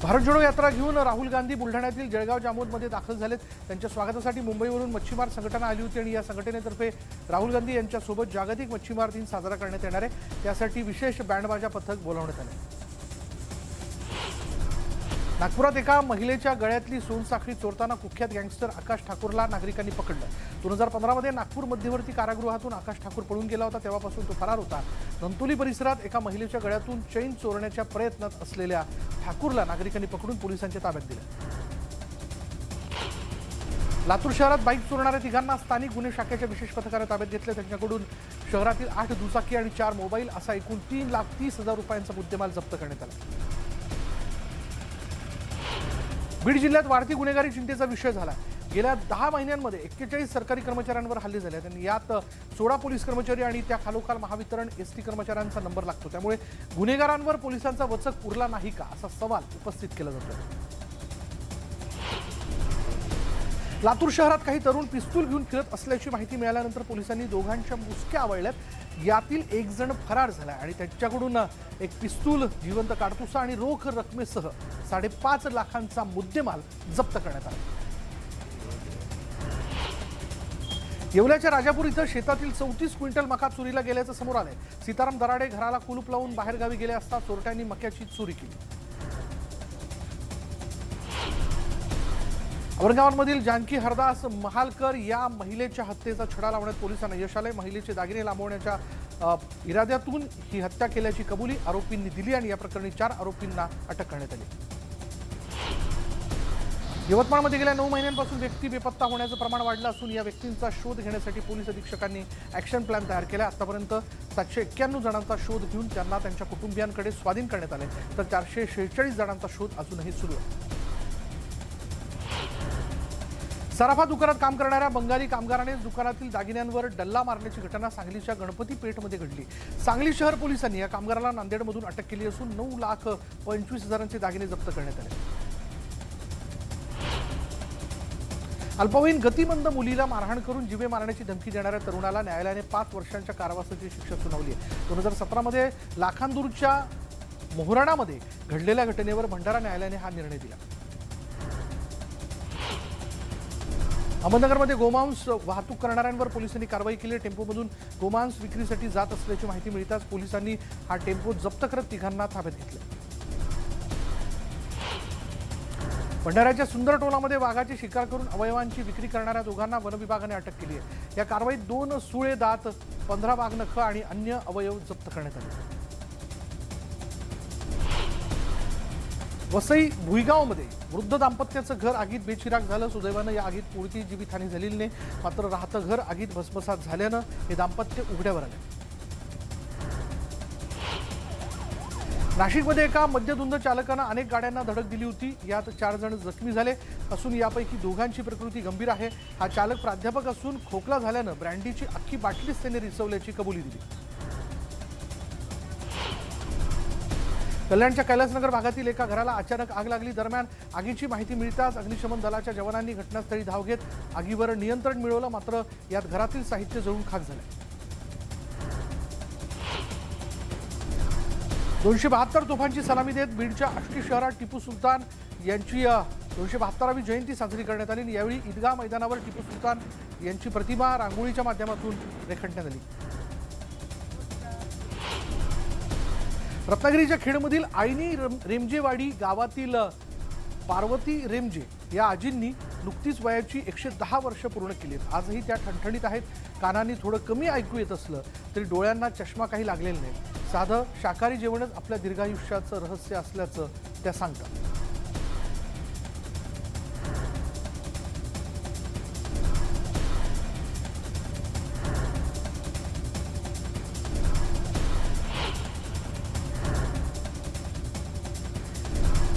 भारत जोडो यात्रा घेऊन राहुल गांधी बुलढाण्यातील जळगाव जामोदमध्ये दाखल झालेत. त्यांच्या स्वागतासाठी मुंबईवरून मच्छीमार संघटना आली होती आणि या संघटनेतर्फे राहुल गांधी यांच्यासोबत जागतिक मच्छीमार दिन साजरा करण्यात येणार आहे. त्यासाठी विशेष बँडबाजा पथक बोलावण्यात आले. नागपुरात एका महिलेच्या गळ्यातली सोनसाखळी चोरताना कुख्यात गँगस्टर आकाश ठाकूरला नागरिकांनी पकडलं. 2015 मध्ये नागपूर मध्यवर्ती कारागृहातून आकाश ठाकूर पळून गेला होता. तेव्हापासून तो फरार होता. धंतोली परिसरात एका महिलेच्या गळ्यातून चैन चोरण्याच्या प्रयत्नात असलेल्या ठाकूरला नागरिकांनी पकडून पोलिसांच्या ताब्यात दिलं. लातूर शहरात बाईक चोरणाऱ्या तिघांना स्थानिक गुन्हे शाखेच्या विशेष पथकाने ताब्यात घेतले. त्यांच्याकडून शहरातील 8 दुचाकी आणि 4 मोबाईल असा एकूण 3,30,000 रुपयांचा मुद्देमाल जप्त करण्यात आला. बीड जिल्ह्यात वाढती गुन्हेगारी चिंतेचा विषय झाला. गेल्या 10 महिन्यांमध्ये 41 सरकारी कर्मचाऱ्यांवर हल्ले झाले. त्यांनी यात 16 पोलीस कर्मचारी आणि त्या खालोखाल महावितरण एसटी कर्मचाऱ्यांचा नंबर लागतो. त्यामुळे गुन्हेगारांवर पोलिसांचा वचक पुरला नाही का असा सवाल उपस्थित केला जातो. लातूर शहरात काही तरुण पिस्तूल घेऊन फिरत असल्याची माहिती मिळाल्यानंतर पोलिसांनी दोघांच्या मुसक्या आवळल्यात. यातील एक जण फरार झाला आणि त्याच्याकडून एक पिस्तूल, जिवंत काडतुसा आणि रोख रकमेसह 5.5 लाखांचा मुद्देमाल जप्त करण्यात आला. येवल्याच्या राजापूर इथं शेतातील 34 क्विंटल मका चोरीला गेल्याचं समोर आलंय. सीताराम दराडे घराला कुलूप लावून बाहेरगावी गेले असता चोरट्यांनी मक्याची चोरी केली. औरंगाबादमधील जानकी हरदास महालकर या महिलेच्या हत्येचा छडा लावण्यात पोलिसांना यश आलंय. महिलेचे दागिने लांबवण्याच्या इराद्यातून ही हत्या केल्याची कबुली आरोपींनी दिली आणि या प्रकरणी 4 आरोपींना अटक करण्यात आली. यवतमाळमध्ये गेल्या 9 महिन्यांपासून व्यक्ती बेपत्ता होण्याचं प्रमाण वाढलं असून या व्यक्तींचा शोध घेण्यासाठी पोलीस अधीक्षकांनी ॲक्शन प्लॅन तयार केला. आतापर्यंत 791 जणांचा शोध घेऊन त्यांना त्यांच्या कुटुंबियांकडे स्वाधीन करण्यात आले, तर 446 जणांचा शोध अजूनही सुरू आहे. सराफा दुकानात काम करणाऱ्या बंगाली कामगाराने दुकानातील दागिन्यांवर डल्ला मारण्याची घटना सांगलीच्या गणपती पेठमध्ये घडली. सांगली शहर पोलिसांनी या कामगाराला नांदेडमधून अटक केली असून 9,25,000चे दागिने जप्त करण्यात आले. अल्पवयीन गतिमंद मुलीला मारहाण करून जीवे मारण्याची धमकी देणाऱ्या तरुणाला न्यायालयाने 5 वर्षांच्या कारावासाची शिक्षा सुनावली आहे. 2017मध्ये लाखांदूरच्या मोहराणामध्ये घडलेल्या घटनेवर भंडारा न्यायालयाने हा निर्णय दिला. अहमदनगरमध्ये गोमांस वाहतूक करणाऱ्यांवर पोलिसांनी कारवाई केली. टेम्पोमधून गोमांस विक्रीसाठी जात असल्याची माहिती मिळताच पोलिसांनी हा टेम्पो जप्त करत तिघांना ताब्यात घेतलं. भंडाऱ्याच्या सुंदर टोलामध्ये वाघाची शिकार करून अवयवांची विक्री करणाऱ्या दोघांना वनविभागाने अटक केली आहे. या कारवाईत 2 सुळे दात, 15 वाघ नख आणि अन्य अवयव जप्त करण्यात आले. वसई भुईगावमध्ये वृद्ध दाम्पत्याचं घर आगीत बेचिराग झालं. सुदैवानं या आगीत कोणतीही जीवितहानी झालेली नाही, मात्र राहतं घर आगीत भस्मसात झाल्यानं हे दाम्पत्य उघड्यावर आले. नाशिकमध्ये एका मद्यधुंद चालकानं अनेक गाड्यांना धडक दिली होती. यात 4 जण जखमी झाले असून यापैकी 2घांची प्रकृती गंभीर आहे. हा चालक प्राध्यापक असून खोकला झाल्यानं ब्रँडीची अख्खी बाटलीच त्याने रिसवल्याची कबुली दिली. कल्याणच्या कैलासनगर भागातील एका घराला अचानक आग लागली. दरम्यान आगीची माहिती मिळताच अग्निशमन दलाच्या जवानांनी घटनास्थळी धाव घेत आगीवर नियंत्रण मिळवलं, मात्र यात घरातील साहित्य जळून खाक झाले. 272 तोफांची सलामी देत बीडच्या आष्टी शहरात टिपू सुलतान यांची 272वी जयंती साजरी करण्यात आली. यावेळी ईदगाह मैदानावर टिपू सुलतान यांची प्रतिमा रांगोळीच्या माध्यमातून रेखाटण्यात आली. रत्नागिरीच्या खेडमधील आयनी रेमजेवाडी गावातील पार्वती रेमजे या आजींनी नुकतीच वयाची 110 वर्ष पूर्ण केली. आजही त्या ठणठणीत आहेत. कानांनी थोडं कमी ऐकू येत असलं तरी डोळ्यांना चष्मा काही लागलेला नाही. साधं शाकाहारी जेवणच आपल्या दीर्घायुष्याचं रहस्य असल्याचं त्या सांगतात.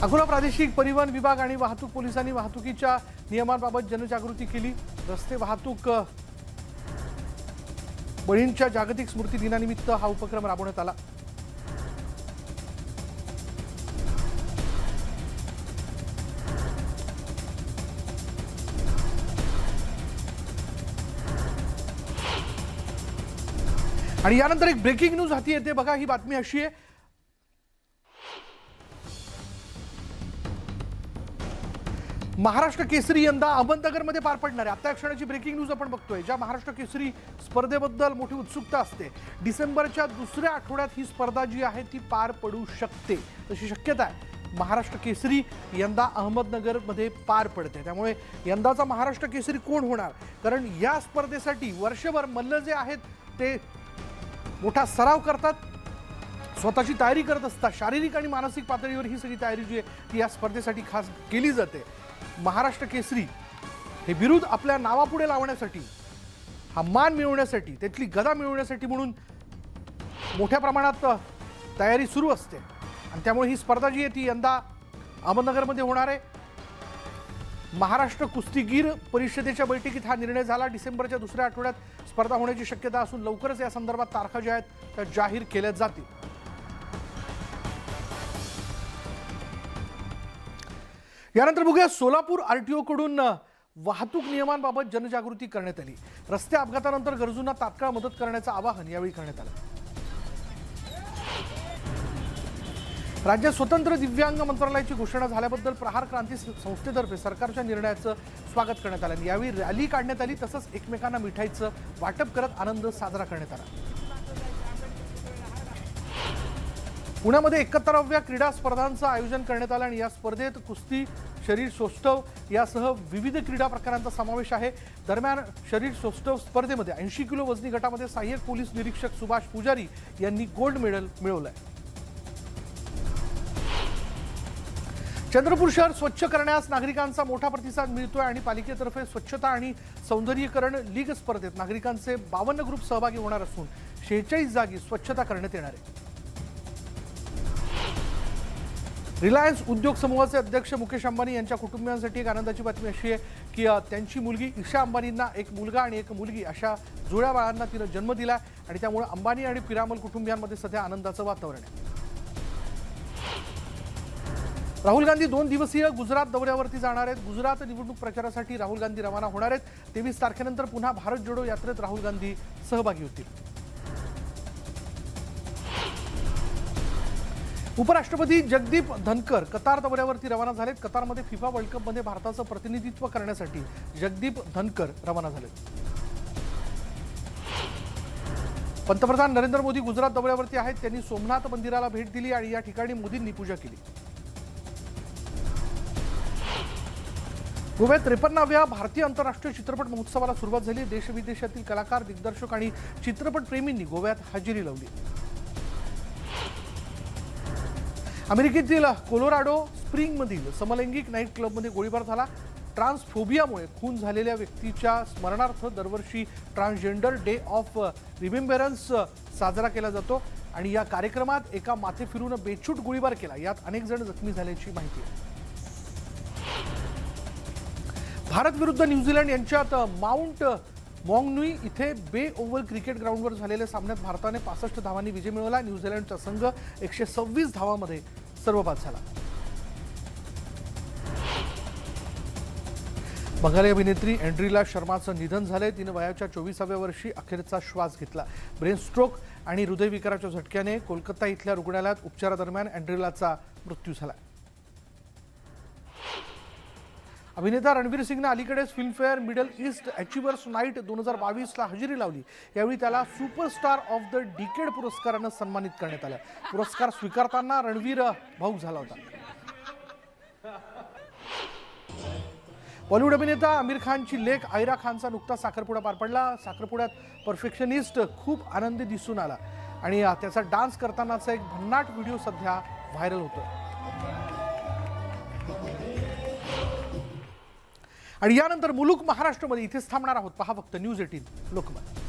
अकोला प्रादेशिक परिवहन विभाग आणि वाहतूक पोलिसांनी वाहतुकीच्या नियमांबाबत जनजागृती केली. रस्ते वाहतूक बळींच्या जागतिक स्मृती दिनानिमित्त हा उपक्रम राबवण्यात आला. आणि यानंतर एक ब्रेकिंग न्यूज हाती येते बघा. ही बातमी अशी आहे, महाराष्ट्र केसरी यंदा अहमदनगरमध्ये पार पडणार आहे. आता क्षणाची ब्रेकिंग न्यूज आपण बघतोय. ज्या महाराष्ट्र केसरी स्पर्धेबद्दल मोठी उत्सुकता असते, डिसेंबरच्या 2ऱ्या आठवड्यात ही स्पर्धा जी आहे ती पार पडू शकते, तशी शक्यता आहे. महाराष्ट्र केसरी यंदा अहमदनगरमध्ये पार पडते. त्यामुळे यंदाचा महाराष्ट्र केसरी कोण होणार, कारण या स्पर्धेसाठी वर्षभर मल्ल जे आहेत ते मोठा सराव करतात, स्वतःची तयारी करत असतात. शारीरिक आणि मानसिक पातळीवर ही सगळी तयारी जी आहे ती या स्पर्धेसाठी खास केली जाते. महाराष्ट्र केसरी हे बिरुद आपल्या नावापुढे लावण्यासाठी, हा मान मिळवण्यासाठी, त्यातली गदा मिळवण्यासाठी म्हणून मोठ्या प्रमाणात तयारी सुरू असते. आणि त्यामुळे ही स्पर्धा जी आहे ती यंदा अहमदनगरमध्ये होणार आहे. महाराष्ट्र कुस्तीगीर परिषदेच्या बैठकीत हा निर्णय झाला. डिसेंबरच्या 2ऱ्या आठवड्यात स्पर्धा होण्याची शक्यता असून लवकरच या संदर्भात तारखा ज्या आहेत त्या जाहीर केल्या जातील. यानंतर बघूया, सोलापूर आरटीओ कडून वाहतूक नियमांबाबत जनजागृती करण्यात आली. रस्ते अपघातानंतर गरजूंना तात्काळ मदत करण्याचं आवाहन यावेळी करण्यात आलं. राज्यात स्वतंत्र दिव्यांग मंत्रालयाची घोषणा झाल्याबद्दल प्रहार क्रांती संस्थेतर्फे सरकारच्या निर्णयाचं स्वागत करण्यात आलं. यावेळी रॅली काढण्यात आली, तसंच एकमेकांना मिठाईचं वाटप करत आनंद साजरा करण्यात आला. पुण्यामध्ये 71व्या क्रीडा स्पर्धांचं आयोजन करण्यात आलं आणि या स्पर्धेत कुस्ती, शरीर सौष्ठव यासह विविध क्रीडा प्रकारांचा समावेश आहे. दरम्यान शरीर सौष्ठव स्पर्धेमध्ये 80 किलो वजनी गटामध्ये सहाय्यक पोलीस निरीक्षक सुभाष पुजारी यांनी गोल्ड मेडल मिळवलंय. चंद्रपूर शहर स्वच्छ करण्यास नागरिकांचा मोठा प्रतिसाद मिळतोय आणि पालिकेतर्फे स्वच्छता आणि सौंदर्यीकरण लीग स्पर्धेत नागरिकांचे 52 ग्रुप सहभागी होणार असून 46 जागी स्वच्छता करण्यात येणार आहे. रिलायन्स उद्योग समूहाचे अध्यक्ष मुकेश अंबानी यांच्या कुटुंबियांसाठी एक आनंदाची बातमी अशी आहे की त्यांची मुलगी ईशा अंबानींना एक मुलगा आणि एक मुलगी अशा जुळ्या बाळांना तिनं जन्म दिला आणि त्यामुळे अंबानी आणि पिरामल कुटुंबियांमध्ये सध्या आनंदाचं वातावरण आहे. राहुल गांधी 2 दिवसीय गुजरात दौऱ्यावरती जाणार आहेत. गुजरात निवडणूक प्रचारासाठी राहुल गांधी रवाना होणार आहेत. 23 तारखेनंतर पुन्हा भारत जोडो यात्रेत राहुल गांधी सहभागी होतील. उपराष्ट्रपती जगदीप धनकर कतार दौऱ्यावरती रवाना झालेत. कतारमध्ये फिफा वर्ल्ड कपमध्ये भारताचं प्रतिनिधित्व करण्यासाठी जगदीप धनकर रवाना झालेत. पंतप्रधान नरेंद्र मोदी गुजरात दौऱ्यावरती आहेत. त्यांनी सोमनाथ मंदिराला भेट दिली आणि या ठिकाणी मोदींनी पूजा केली. गोव्यात 53व्या भारतीय आंतरराष्ट्रीय चित्रपट महोत्सवाला सुरुवात झाली. देशविदेशातील कलाकार, दिग्दर्शक आणि चित्रपटप्रेमींनी गोव्यात हजेरी लावली. अमेरिकेतील कोलोराडो स्प्रिंगमधील समलैंगिक नाईट क्लबमध्ये गोळीबार झाला. ट्रान्सफोबियामुळे खून झालेल्या व्यक्तीच्या स्मरणार्थ दरवर्षी ट्रान्सजेंडर डे ऑफ रिमेंबरन्स साजरा केला जातो आणि या कार्यक्रमात एका माथे फिरून बेछूट गोळीबार केला. यात अनेक जण जखमी झाल्याची माहिती आहे. भारत विरुद्ध न्यूझीलंड यांच्यात माउंट मॉंगनुई इथे बे ओव्हल क्रिकेट ग्राउंडवर झालेल्या सामन्यात भारताने 65 धावांनी विजय मिळवला. न्यूझीलंडचा संघ 126 धावांमध्ये सर्वबाद झाला. बंगाली अभिनेत्री अँड्रिला शर्माचं निधन झालंय. तिनं वयाच्या 24व्या वर्षी अखेरचा श्वास घेतला. ब्रेन स्ट्रोक आणि हृदयविकाराच्या झटक्याने कोलकाता इथल्या रुग्णालयात उपचारादरम्यान अँड्रिलाचा मृत्यू झाला. अभिनेता रणवीर सिंगनं अलीकडेच Filmfare Middle East Achievers Night 2022ला हजेरी लावली. यावेळी त्याला सुपरस्टार ऑफ द डिकेड पुरस्कारानं सन्मानित करण्यात आलं. पुरस्कार स्वीकारताना रणवीर भावूक झाला होता. बॉलिवूड अभिनेता आमिर खानची लेक आयरा खानचा नुकताच साखरपुडा पार पडला. साखरपुड्यात परफेक्शनिस्ट खूप आनंदी दिसून आला आणि त्याचा डान्स करतानाचा एक भन्नाट व्हिडिओ सध्या व्हायरल होतोय. आणि यानंतर मुलुक महाराष्ट्रामध्ये इथेच थांबणार आहोत. पहा फक्त न्यूज 18 लोकमत.